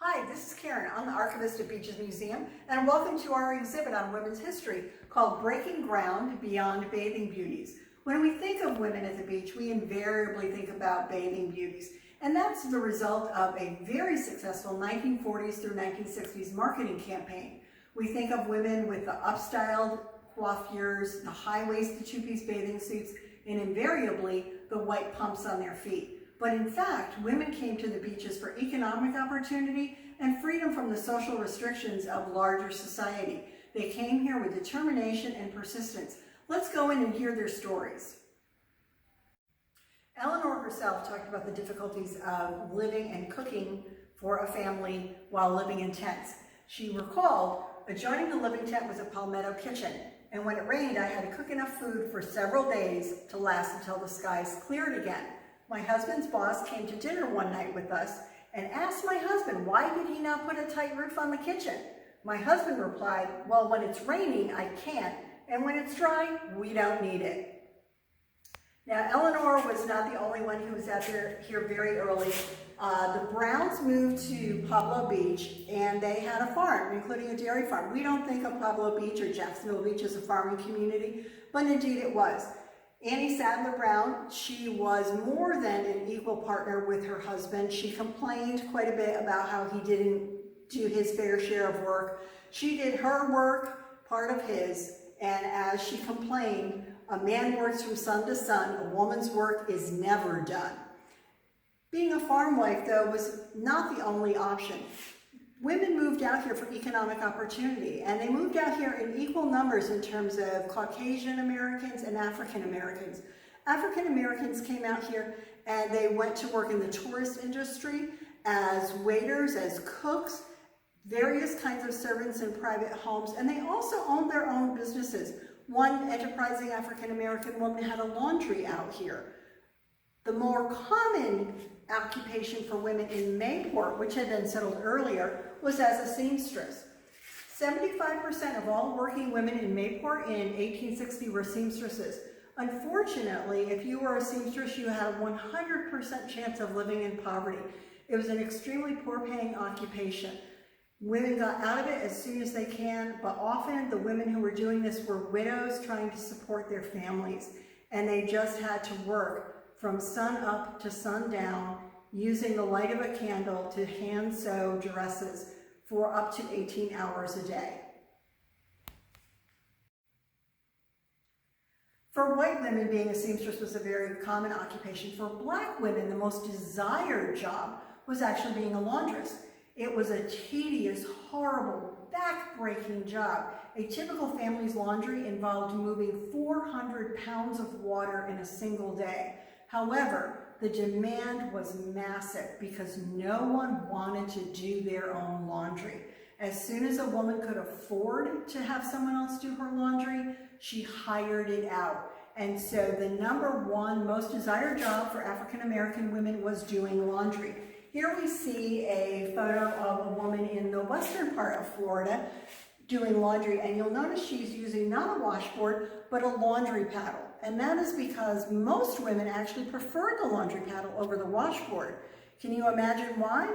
Hi, this is Karen. I'm the archivist at Beaches Museum, and welcome to our exhibit on women's history called Breaking Ground Beyond Bathing Beauties. When we think of women at the beach, we invariably think about bathing beauties, and that's the result of a very successful 1940s through 1960s marketing campaign. We think of women with the upstyled coiffures, the high-waisted two-piece bathing suits, and invariably the white pumps on their feet. But in fact, women came to the beaches for economic opportunity and freedom from the social restrictions of larger society. They came here with determination and persistence. Let's go in and hear their stories. Eleanor herself talked about the difficulties of living and cooking for a family while living in tents. She recalled, adjoining the living tent was a palmetto kitchen, and when it rained, I had to cook enough food for several days to last until the skies cleared again. My husband's boss came to dinner one night with us and asked my husband, why did he not put a tight roof on the kitchen? My husband replied, well, when it's raining, I can't, and when it's dry, we don't need it. Now, Eleanor was not the only one who was out here very early. The Browns moved to Pablo Beach, and they had a farm, including a dairy farm. We don't think of Pablo Beach or Jacksonville Beach as a farming community, but indeed it was. Annie Sadler Brown, she was more than an equal partner with her husband. She complained quite a bit about how he didn't do his fair share of work. She did her work, part of his, and as she complained, a man works from sun to sun, a woman's work is never done. Being a farm wife, though, was not the only option. Women moved out here for economic opportunity, and they moved out here in equal numbers in terms of Caucasian Americans and African Americans. African Americans came out here and they went to work in the tourist industry as waiters, as cooks, various kinds of servants in private homes, and they also owned their own businesses. One enterprising African American woman had a laundry out here. The more common occupation for women in Mayport, which had been settled earlier, was as a seamstress. 75% of all working women in Mayport in 1860 were seamstresses. Unfortunately, if you were a seamstress, you had a 100% chance of living in poverty. It was an extremely poor-paying occupation. Women got out of it as soon as they can, but often the women who were doing this were widows trying to support their families, and they just had to work from sun up to sundown, using the light of a candle to hand sew dresses for up to 18 hours a day. For white women, being a seamstress was a very common occupation. For black women, the most desired job was actually being a laundress. It was a tedious, horrible, back-breaking job. A typical family's laundry involved moving 400 pounds of water in a single day. However, the demand was massive because no one wanted to do their own laundry. As soon as a woman could afford to have someone else do her laundry, she hired it out. And so the number one most desired job for African American women was doing laundry. Here we see a photo of a woman in the western part of Florida doing laundry, and you'll notice she's using not a washboard, but a laundry paddle. And that is because most women actually prefer the laundry paddle over the washboard. Can you imagine why?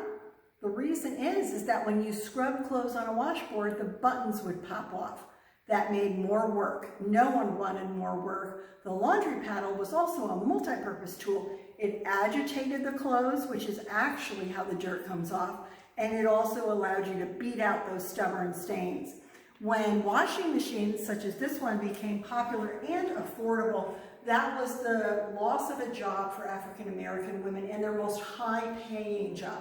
The reason is that when you scrub clothes on a washboard, the buttons would pop off. That made more work. No one wanted more work. The laundry paddle was also a multi-purpose tool. It agitated the clothes, which is actually how the dirt comes off, and it also allowed you to beat out those stubborn stains. When washing machines such as this one became popular and affordable, that was the loss of a job for African American women and their most high-paying job.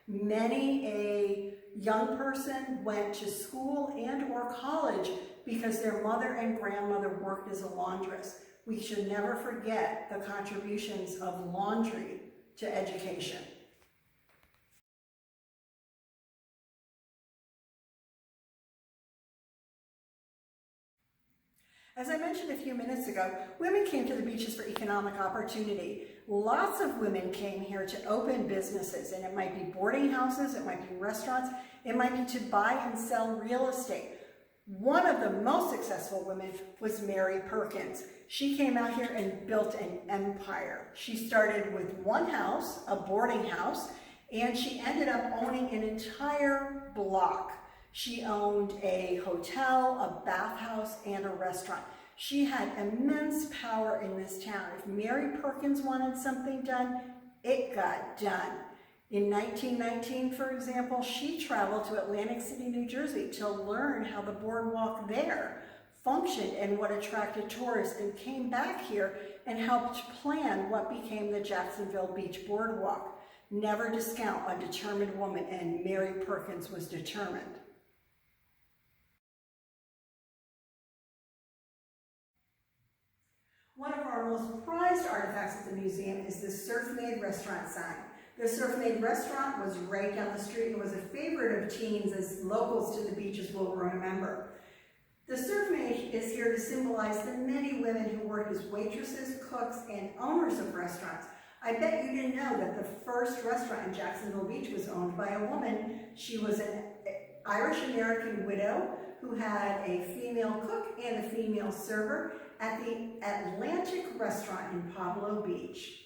Many a young person went to school and or college because their mother and grandmother worked as a laundress. We should never forget the contributions of laundry to education. As I mentioned a few minutes ago, women came to the beaches for economic opportunity. Lots of women came here to open businesses, and it might be boarding houses, it might be restaurants, it might be to buy and sell real estate. One of the most successful women was Mary Perkins. She came out here and built an empire. She started with one house, a boarding house, And she ended up owning an entire block. She owned a hotel, a bathhouse, and a restaurant. She had immense power in this town. If Mary Perkins wanted something done, it got done. In 1919, for example, she traveled to Atlantic City, New Jersey to learn how the boardwalk there functioned and what attracted tourists, and came back here and helped plan what became the Jacksonville Beach Boardwalk. Never discount a determined woman, and Mary Perkins was determined. One of our most prized artifacts at the museum is the Surf Made restaurant sign. The Surf Made restaurant was right down the street and was a favorite of teens, as locals to the beaches will remember. The Surf Made is here to symbolize the many women who worked as waitresses, cooks, and owners of restaurants. I bet you didn't know that the first restaurant in Jacksonville Beach was owned by a woman. She was an Irish-American widow who had a female cook and a female server at the Atlantic Restaurant in Pablo Beach.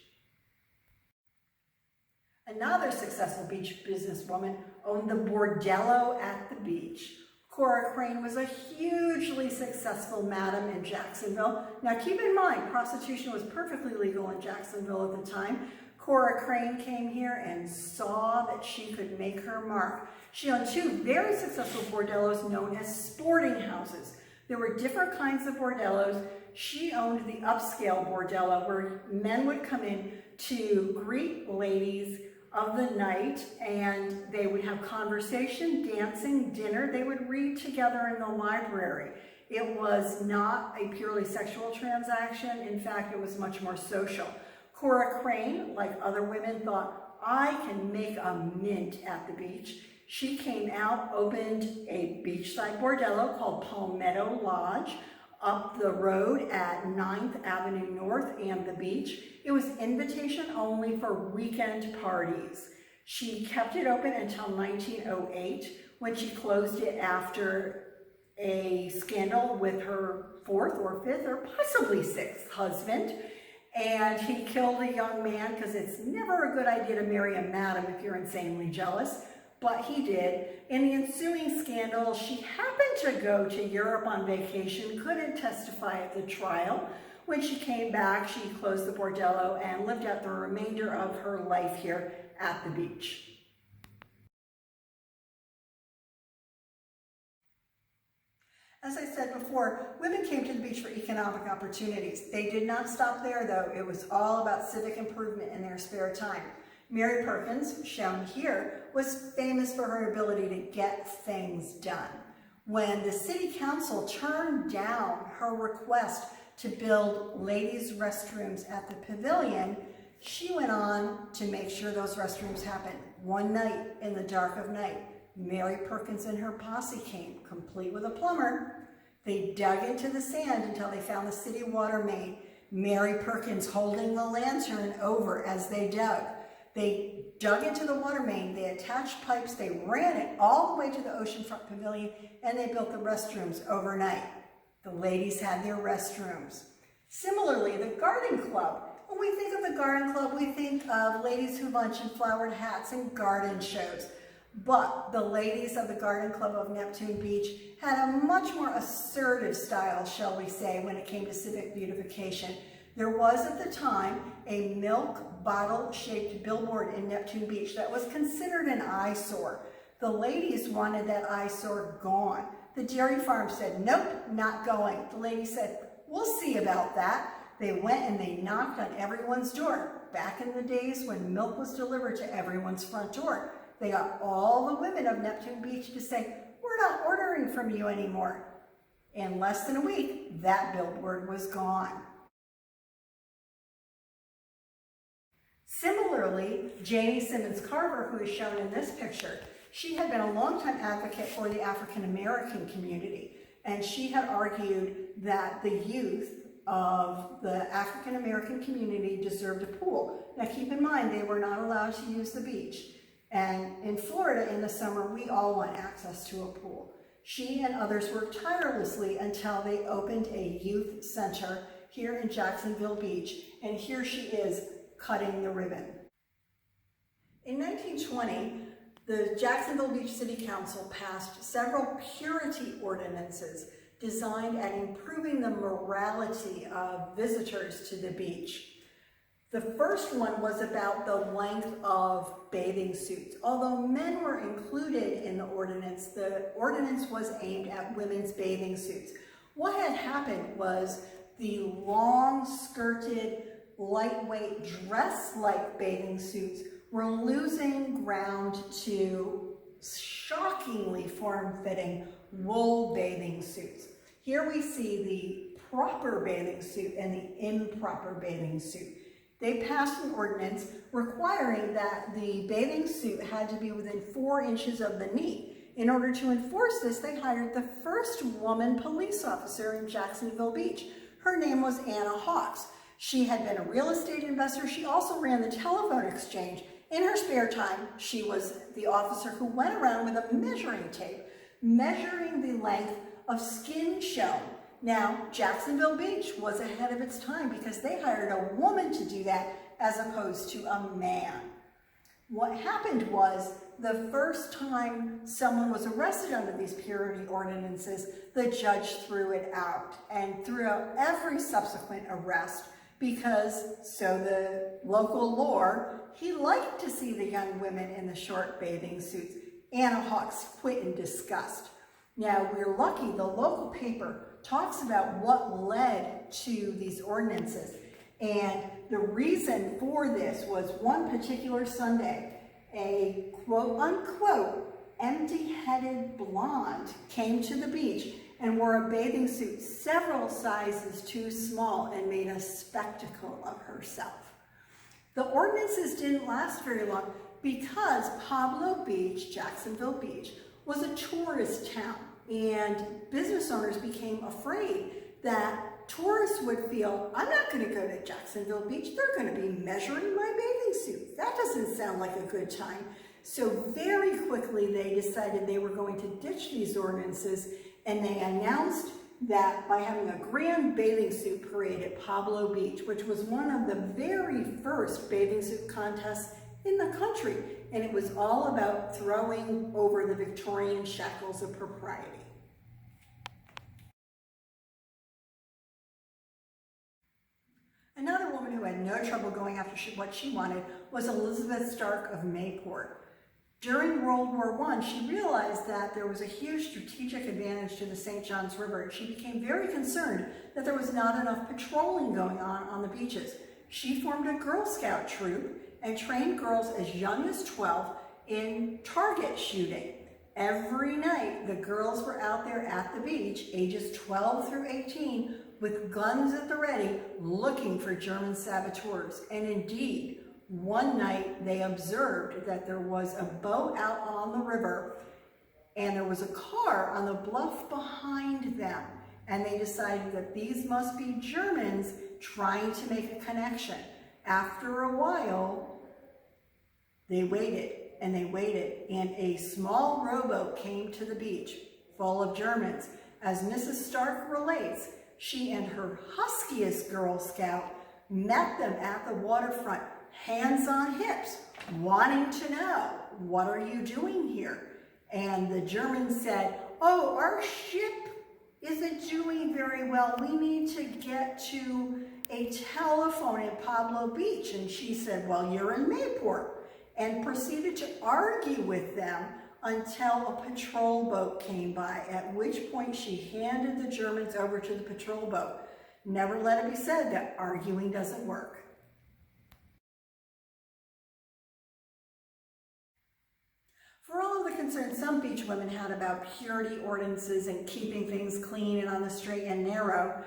Another successful beach businesswoman owned the Bordello at the beach. Cora Crane was a hugely successful madam in Jacksonville. Now keep in mind, prostitution was perfectly legal in Jacksonville at the time. Cora Crane came here and saw that she could make her mark. She owned two very successful bordellos known as sporting houses. There were different kinds of bordellos. She owned the upscale bordello, where men would come in to greet ladies of the night, and they would have conversation, dancing, dinner. They would read together in the library. It was not a purely sexual transaction. In fact, it was much more social. Cora Crane, like other women, thought, I can make a mint at the beach. She came out, opened a beachside bordello called Palmetto Lodge up the road at 9th Avenue North and the beach. It was invitation only for weekend parties. She kept it open until 1908, when she closed it after a scandal with her fourth or fifth or possibly sixth husband. And he killed a young man, because it's never a good idea to marry a madam if you're insanely jealous. But he did. In the ensuing scandal, she happened to go to Europe on vacation, couldn't testify at the trial. When she came back, she closed the bordello and lived out the remainder of her life here at the beach. As I said before, women came to the beach for economic opportunities. They did not stop there, though. It was all about civic improvement in their spare time. Mary Perkins, shown here, was famous for her ability to get things done. When the city council turned down her request to build ladies' restrooms at the pavilion, she went on to make sure those restrooms happened. One night, in the dark of night, Mary Perkins and her posse came, complete with a plumber. They dug into the sand until they found the city water main. Mary Perkins holding the lantern over as they dug. They dug into the water main, they attached pipes, they ran it all the way to the oceanfront pavilion, and they built the restrooms overnight. The ladies had their restrooms. Similarly, the garden club. When we think of the garden club, we think of ladies who lunch in flowered hats and garden shows. But the ladies of the Garden Club of Neptune Beach had a much more assertive style, shall we say, when it came to civic beautification. There was at the time a milk bottle-shaped billboard in Neptune Beach that was considered an eyesore. The ladies wanted that eyesore gone. The dairy farm said, nope, not going. The ladies said, we'll see about that. They went and they knocked on everyone's door. Back in the days when milk was delivered to everyone's front door, they got all the women of Neptune Beach to say, we're not ordering from you anymore. In less than a week, that billboard was gone. Similarly, Janie Simmons Carver, who is shown in this picture, she had been a longtime advocate for the African American community, and she had argued that the youth of the African American community deserved a pool. Now keep in mind, they were not allowed to use the beach. And in Florida in the summer, we all want access to a pool. She and others worked tirelessly until they opened a youth center here in Jacksonville Beach, and here she is cutting the ribbon. In 1920, the Jacksonville Beach City Council passed several purity ordinances designed at improving the morality of visitors to the beach. The first one was about the length of bathing suits. Although men were included in the ordinance was aimed at women's bathing suits. What had happened was the long-skirted, lightweight, dress-like bathing suits were losing ground to shockingly form-fitting wool bathing suits. Here we see the proper bathing suit and the improper bathing suit. They passed an ordinance requiring that the bathing suit had to be within 4 inches of the knee. In order to enforce this, they hired the first woman police officer in Jacksonville Beach. Her name was Anna Hawks. She had been a real estate investor. She also ran the telephone exchange. In her spare time, she was the officer who went around with a measuring tape, measuring the length of skin shown. Now, Jacksonville Beach was ahead of its time because they hired a woman to do that as opposed to a man. What happened was, the first time someone was arrested under these purity ordinances, the judge threw it out and threw out every subsequent arrest because, so the local lore, he liked to see the young women in the short bathing suits. Anna Hawks quit in disgust. Now, we're lucky the local paper talks about what led to these ordinances. And the reason for this was one particular Sunday, a quote-unquote empty-headed blonde came to the beach and wore a bathing suit several sizes too small and made a spectacle of herself. The ordinances didn't last very long because Pablo Beach, Jacksonville Beach, was a tourist town, and business owners became afraid that tourists would feel, I'm not going to go to Jacksonville Beach, they're going to be measuring my bathing suit. That doesn't sound like a good time. So very quickly they decided they were going to ditch these ordinances, and they announced that by having a grand bathing suit parade at Pablo Beach, which was one of the very first bathing suit contests in the country, and it was all about throwing over the Victorian shackles of propriety. Another woman who had no trouble going after what she wanted was Elizabeth Stark of Mayport. During World War I, she realized that there was a huge strategic advantage to the St. Johns River, and she became very concerned that there was not enough patrolling going on the beaches. She formed a Girl Scout troop and trained girls as young as 12 in target shooting. Every night, the girls were out there at the beach, ages 12 through 18, with guns at the ready, looking for German saboteurs. And indeed, one night they observed that there was a boat out on the river and there was a car on the bluff behind them. And they decided that these must be Germans trying to make a connection. After a while, they waited and they waited, and a small rowboat came to the beach full of Germans. As Mrs. Stark relates, she and her huskiest Girl Scout met them at the waterfront, hands on hips, wanting to know, what are you doing here? And the Germans said, oh, our ship isn't doing very well. We need to get to a telephone in Pablo Beach. And she said, well, you're in Mayport, and proceeded to argue with them until a patrol boat came by, at which point she handed the Germans over to the patrol boat. Never let it be said that arguing doesn't work. For all of the concerns some beach women had about purity ordinances and keeping things clean and on the straight and narrow,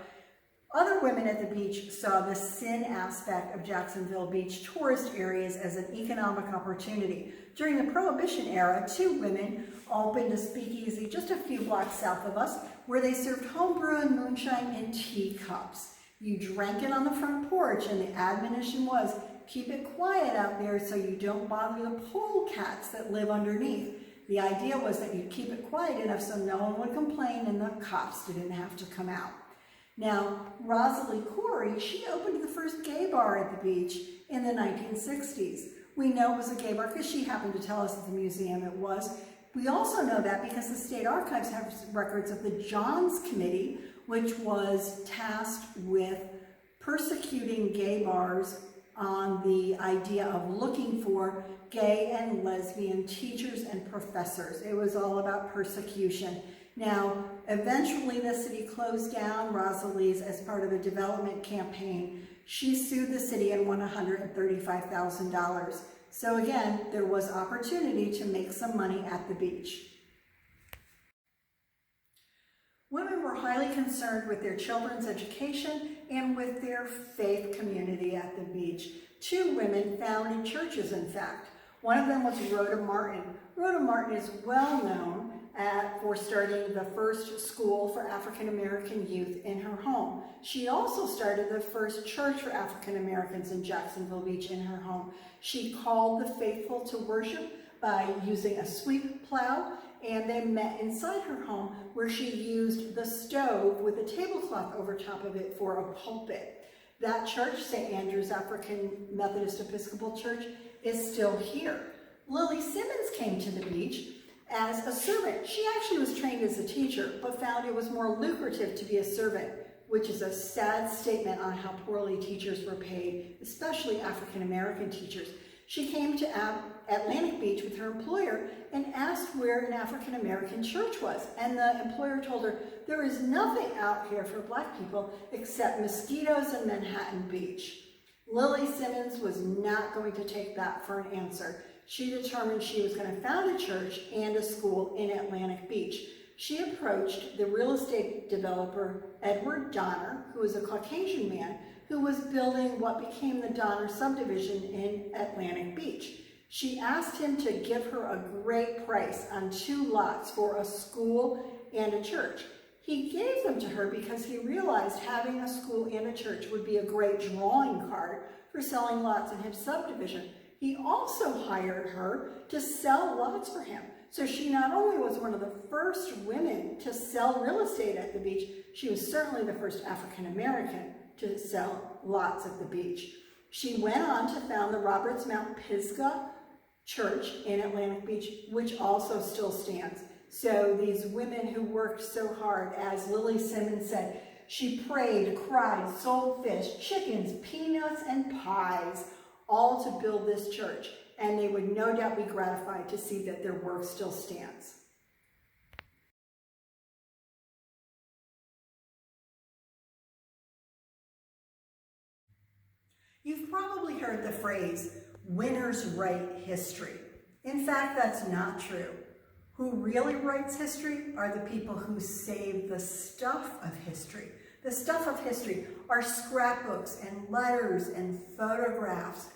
other women at the beach saw the sin aspect of Jacksonville Beach tourist areas as an economic opportunity. During the Prohibition era, 2 women opened a speakeasy just a few blocks south of us, where they served homebrew and moonshine in teacups. You drank it on the front porch, and the admonition was, keep it quiet out there so you don't bother the polecats that live underneath. The idea was that you'd keep it quiet enough so no one would complain and the cops didn't have to come out. Now, Rosalie Corey, she opened the first gay bar at the beach in the 1960s. We know it was a gay bar because she happened to tell us at the museum it was. We also know that because the State Archives have records of the Johns Committee, which was tasked with persecuting gay bars on the idea of looking for gay and lesbian teachers and professors. It was all about persecution. Now, eventually the city closed down Rosalie's as part of a development campaign. She sued the city and won $135,000. So again, there was opportunity to make some money at the beach. Women were highly concerned with their children's education and with their faith community at the beach. 2 women founded churches, in fact. One of them was Rhoda Martin. Rhoda Martin is well known for starting the first school for African American youth in her home. She also started the first church for African Americans in Jacksonville Beach in her home. She called the faithful to worship by using a sweep plow, and they met inside her home where she used the stove with a tablecloth over top of it for a pulpit. That church, St. Andrew's African Methodist Episcopal Church, is still here. Lily Simmons came to the beach as a servant. She actually was trained as a teacher, but found it was more lucrative to be a servant, which is a sad statement on how poorly teachers were paid, especially African American teachers. She came to Atlantic Beach with her employer and asked where an African American church was. And the employer told her, there is nothing out here for Black people except mosquitoes and Manhattan Beach. Lily Simmons was not going to take that for an answer. She determined she was going to found a church and a school in Atlantic Beach. She approached the real estate developer, Edward Donner, who was a Caucasian man, who was building what became the Donner subdivision in Atlantic Beach. She asked him to give her a great price on 2 lots for a school and a church. He gave them to her because he realized having a school and a church would be a great drawing card for selling lots in his subdivision. He also hired her to sell lots for him. So she not only was one of the first women to sell real estate at the beach, she was certainly the first African American to sell lots at the beach. She went on to found the Roberts Mount Pisgah Church in Atlantic Beach, which also still stands. So these women who worked so hard, as Lily Simmons said, she prayed, cried, sold fish, chickens, peanuts, and pies, all to build this church. And they would no doubt be gratified to see that their work still stands. You've probably heard the phrase, winners write history. In fact, that's not true. Who really writes history are the people who save the stuff of history. The stuff of history are scrapbooks and letters and photographs,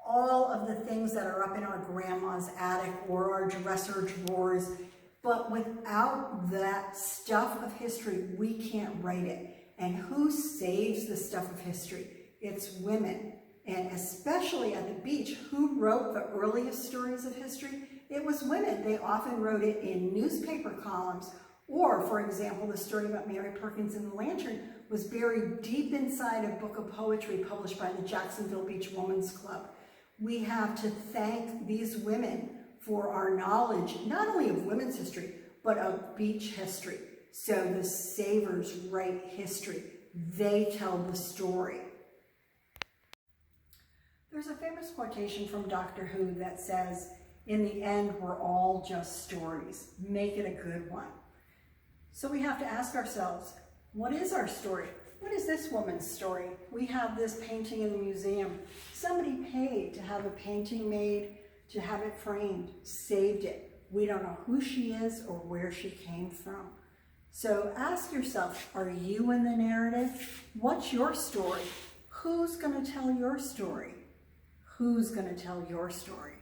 all of the things that are up in our grandma's attic or our dresser drawers. But without that stuff of history, we can't write it. And who saves the stuff of history? It's women. And especially at the beach, who wrote the earliest stories of history? It was women. They often wrote it in newspaper columns, or, for example, the story about Mary Perkins and the Lantern was buried deep inside a book of poetry published by the Jacksonville Beach Women's Club. We have to thank these women for our knowledge, not only of women's history, but of beach history. So the savers write history. They tell the story. There's a famous quotation from Doctor Who that says, in the end, we're all just stories. Make it a good one. So we have to ask ourselves, what is our story? What is this woman's story? We have this painting in the museum. Somebody paid to have a painting made, to have it framed, saved it. We don't know who she is or where she came from. So ask yourself, are you in the narrative? What's your story? Who's going to tell your story? Who's going to tell your story?